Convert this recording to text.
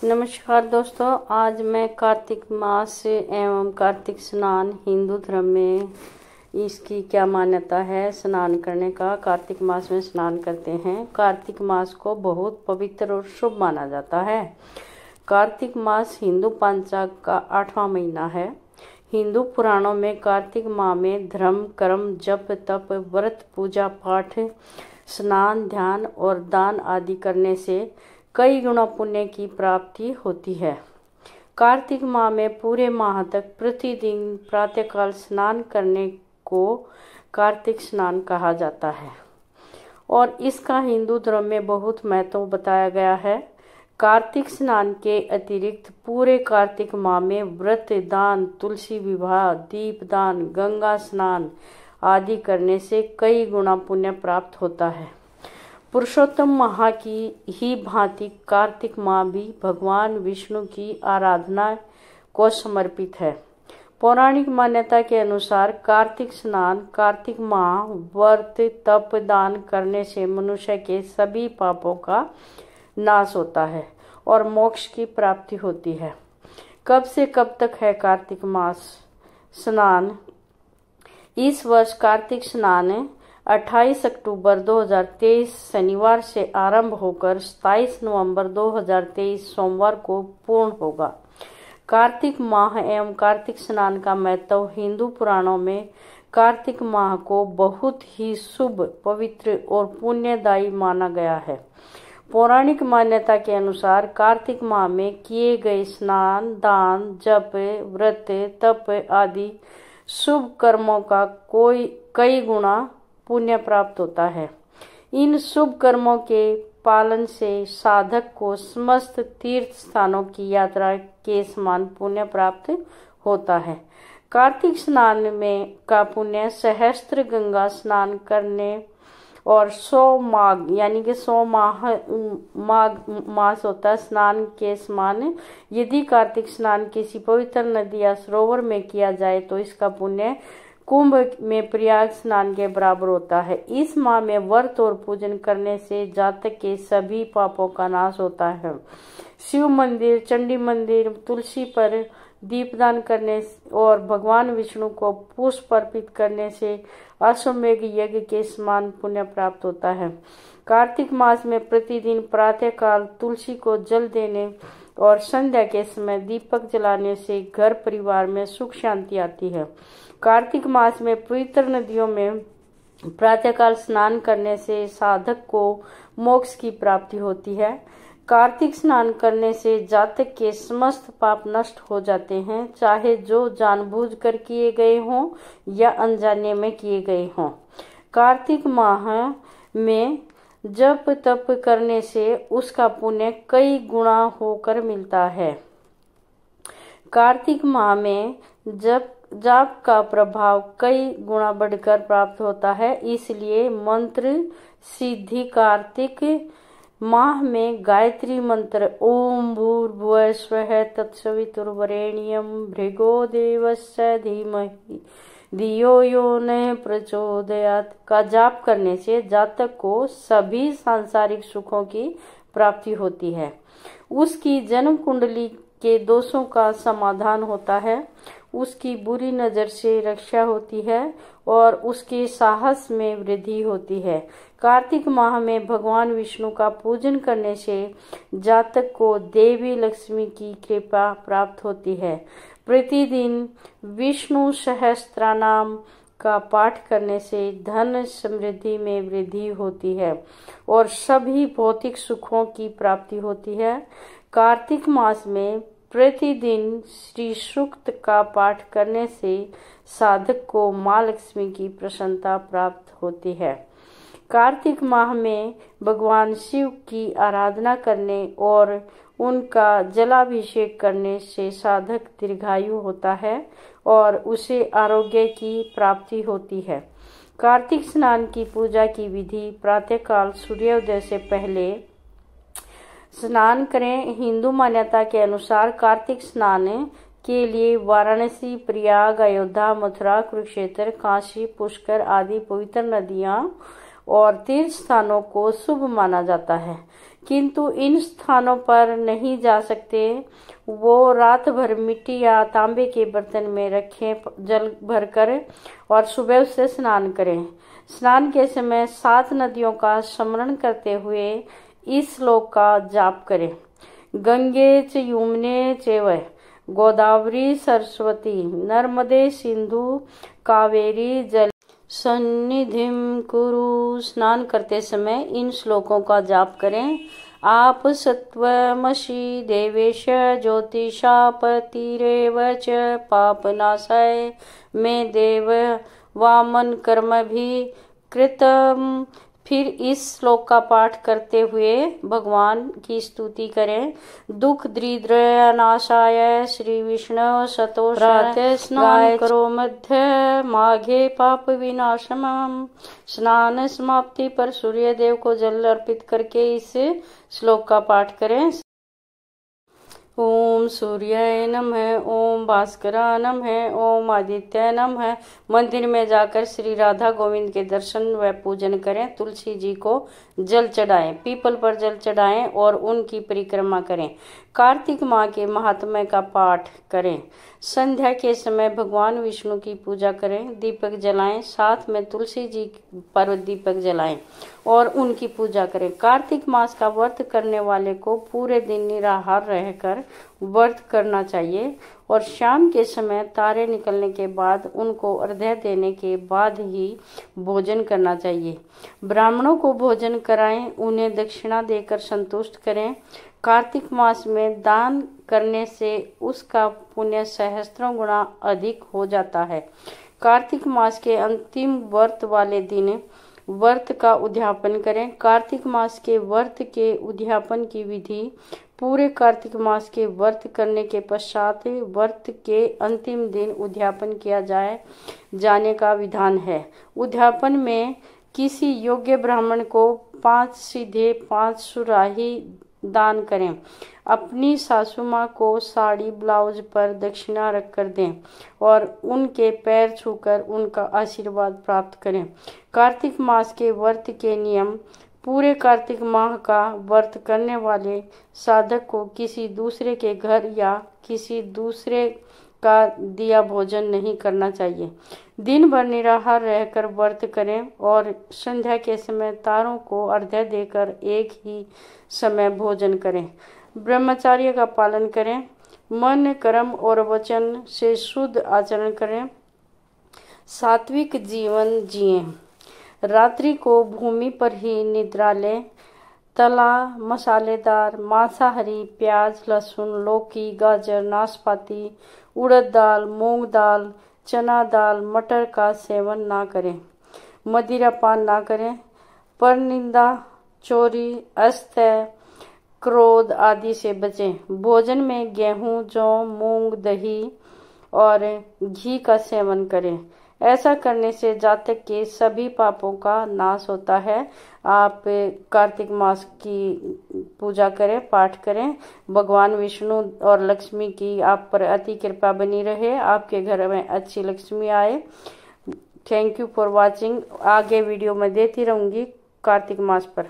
नमस्कार दोस्तों, आज मैं कार्तिक मास एवं कार्तिक स्नान हिंदू धर्म में इसकी क्या मान्यता है। स्नान करने का, कार्तिक मास में स्नान करते हैं। कार्तिक मास को बहुत पवित्र और शुभ माना जाता है। कार्तिक मास हिंदू पंचांग का 8वां महीना है। हिंदू पुराणों में कार्तिक माह में धर्म, कर्म, जप, तप, व्रत, पूजा पाठ, स्नान, ध्यान और दान आदि करने से कई गुना पुण्य की प्राप्ति होती है। कार्तिक माह में पूरे माह तक प्रतिदिन प्रातःकाल स्नान करने को कार्तिक स्नान कहा जाता है और इसका हिंदू धर्म में बहुत महत्व बताया गया है। कार्तिक स्नान के अतिरिक्त पूरे कार्तिक माह में व्रत, दान, तुलसी विवाह, दीपदान, गंगा स्नान आदि करने से कई गुना पुण्य प्राप्त होता है। पुरुषोत्तम माह की ही भांति कार्तिक माह भी भगवान विष्णु की आराधना को समर्पित है। पौराणिक मान्यता के अनुसार कार्तिक स्नान, कार्तिक माह, व्रत, तप, दान करने से मनुष्य के सभी पापों का नाश होता है और मोक्ष की प्राप्ति होती है। कब से कब तक है कार्तिक मास स्नान? इस वर्ष कार्तिक स्नान 28 अक्टूबर 2023 शनिवार से आरंभ होकर 27 नवंबर 2023 सोमवार को पूर्ण होगा। कार्तिक माह एवं कार्तिक स्नान का महत्व हिंदू पुराणों में कार्तिक माह को बहुत ही शुभ, पवित्र और पुण्यदायी माना गया है। पौराणिक मान्यता के अनुसार कार्तिक माह में किए गए स्नान, दान, जप, व्रत, तप आदि शुभ कर्मों का कई गुना पुण्य प्राप्त होता है। इन शुभ कर्मों के पालन से साधक को समस्त तीर्थ स्थानों की यात्रा के समान पुण्य प्राप्त होता है। कार्तिक स्नान में का पुण्य सहस्त्र गंगा स्नान करने और 100 माघ यानी कि 100 माघ मास होता है स्नान के समान। यदि कार्तिक स्नान किसी पवित्र नदी या सरोवर में किया जाए तो इसका पुण्य कुंभ में प्रयाग स्नान के बराबर होता है। इस माह में व्रत और पूजन करने से जातक के सभी पापों का नाश होता है। शिव मंदिर, चंडी मंदिर, तुलसी पर दीपदान करने और भगवान विष्णु को पुष्प अर्पित करने से अश्वमेघ यज्ञ के समान पुण्य प्राप्त होता है। कार्तिक मास में प्रतिदिन प्रातःकाल तुलसी को जल देने और संध्या के समय दीपक जलाने से घर परिवार में सुख शांति आती है। कार्तिक मास में पवित्र नदियों में प्रातःकाल स्नान करने से साधक को मोक्ष की प्राप्ति होती है। कार्तिक स्नान करने से जातक के समस्त पाप नष्ट हो जाते हैं, चाहे जो जानबूझकर किए गए हों या अनजाने में किए गए हों। कार्तिक माह में जप तप करने से उसका पुण्य कई गुना होकर मिलता है। कार्तिक माह में जाप का प्रभाव कई गुना बढ़कर प्राप्त होता है। इसलिए मंत्र सिद्धि कार्तिक माह में गायत्री मंत्र ओम भूर्भुवः स्वः तत्सवितुर्वरेण्यं भृगो देवस्य धीमहि धियो यो न प्रचोदयात् का जाप करने से जातक को सभी सांसारिक सुखों की प्राप्ति होती है। उसकी जन्म कुंडली के दोषों का समाधान होता है, उसकी बुरी नजर से रक्षा होती है और उसके साहस में वृद्धि होती है। कार्तिक माह में भगवान विष्णु का पूजन करने से जातक को देवी लक्ष्मी की कृपा प्राप्त होती है। प्रतिदिन विष्णु सहस्त्रनाम का पाठ करने से धन समृद्धि में वृद्धि होती है और सभी भौतिक सुखों की प्राप्ति होती है। कार्तिक मास में प्रतिदिन श्री सूक्त का पाठ करने से साधक को माँ लक्ष्मी की प्रसन्नता प्राप्त होती है। कार्तिक माह में भगवान शिव की आराधना करने और उनका जलाभिषेक करने से साधक दीर्घायु होता है और उसे आरोग्य की प्राप्ति होती है। कार्तिक स्नान की पूजा की विधि: प्रातःकाल सूर्योदय से पहले स्नान करें। हिंदू मान्यता के अनुसार कार्तिक स्नान के लिए वाराणसी, प्रयाग, अयोध्या, मथुरा, कुरुक्षेत्र, काशी, पुष्कर आदि पवित्र नदियां और तीर्थ स्थानों को शुभ माना जाता है, किंतु इन स्थानों पर नहीं जा सकते। वो रात भर मिट्टी या तांबे के बर्तन में रखें जल भरकर और सुबह उससे स्नान करें। स्नान के समय 7 नदियों का स्मरण करते हुए इस श्लोक का जाप करें। गंगे च यमुने चैव गोदावरी सरस्वती नर्मदे सिंधु कावेरी जल सन्निधिं कुरु। स्नान करते समय इन श्लोकों का जाप करें। आप सत्वमसि देवेश ज्योतिषापतिरेव च पापनाशाय मे देव वामन कर्म भी कृतम। फिर इस श्लोक का पाठ करते हुए भगवान की स्तुति करें। दुख दरिद्रनाशाय श्री विष्णु सतोष प्रातः स्नान करो मध्य माघे पाप विनाशम। स्नान समाप्ति पर सूर्य देव को जल अर्पित करके इस श्लोक का पाठ करें। ओम सूर्याय नमः, ओम भास्कराय नमः, ओम आदित्याय नमः। मंदिर में जाकर श्री राधा गोविंद के दर्शन व पूजन करें। तुलसी जी को जल चढ़ाएं, पीपल पर जल चढ़ाएं और उनकी परिक्रमा करें। कार्तिक माह के महात्म्य का पाठ करें। संध्या के समय भगवान विष्णु की पूजा करें, दीपक जलाएं, साथ में तुलसी जी पर दीपक जलाएं और उनकी पूजा करें। कार्तिक मास का व्रत करने वाले को पूरे दिन निराहार रहकर व्रत करना चाहिए और शाम के समय तारे निकलने के बाद उनको अर्घ्य देने के बाद ही भोजन करना चाहिए। ब्राह्मणों को भोजन कराएं, उन्हें दक्षिणा देकर संतुष्ट करें। कार्तिक मास में दान करने से उसका पुण्य सहस्त्रों गुना अधिक हो जाता है। कार्तिक मास के अंतिम व्रत वाले दिन व्रत का उद्यापन करें। कार्तिक मास के व्रत के उद्यापन की विधि पूरे कार्तिक मास के व्रत करने के पश्चात व्रत के अंतिम दिन उद्यापन किया जाने का विधान है। उद्यापन में किसी योग्य ब्राह्मण को 5 सीधे 5 सुराही दान करें। अपनी सासू माँ को साड़ी ब्लाउज पर दक्षिणा रखकर दें और उनके पैर छूकर उनका आशीर्वाद प्राप्त करें। कार्तिक मास के व्रत के नियम। पूरे कार्तिक माह का व्रत करने वाले साधक को किसी दूसरे के घर या किसी दूसरे का दिया भोजन नहीं करना चाहिए। दिन भर निराहार रहकर व्रत करें और संध्या के समय तारों को अर्घ्य देकर एक ही समय भोजन करें। ब्रह्मचर्य का पालन करें। मन कर्म और वचन से शुद्ध आचरण करें। सात्विक जीवन जिएं। रात्रि को भूमि पर ही निद्रा लें। तला मसालेदार मांसाहारी प्याज लहसुन लौकी गाजर नाशपाती उड़द दाल मूंग दाल चना दाल मटर का सेवन ना करें। मदिरा पान ना करें। परनिंदा चोरी अस्त्य क्रोध आदि से बचें। भोजन में गेहूं जौ मूंग दही और घी का सेवन करें। ऐसा करने से जातक के सभी पापों का नाश होता है। आप कार्तिक मास की पूजा करें, पाठ करें। भगवान विष्णु और लक्ष्मी की आप पर अति कृपा बनी रहे, आपके घर में अच्छी लक्ष्मी आए। Thank you for watching. आगे वीडियो में देती रहूंगी कार्तिक मास पर।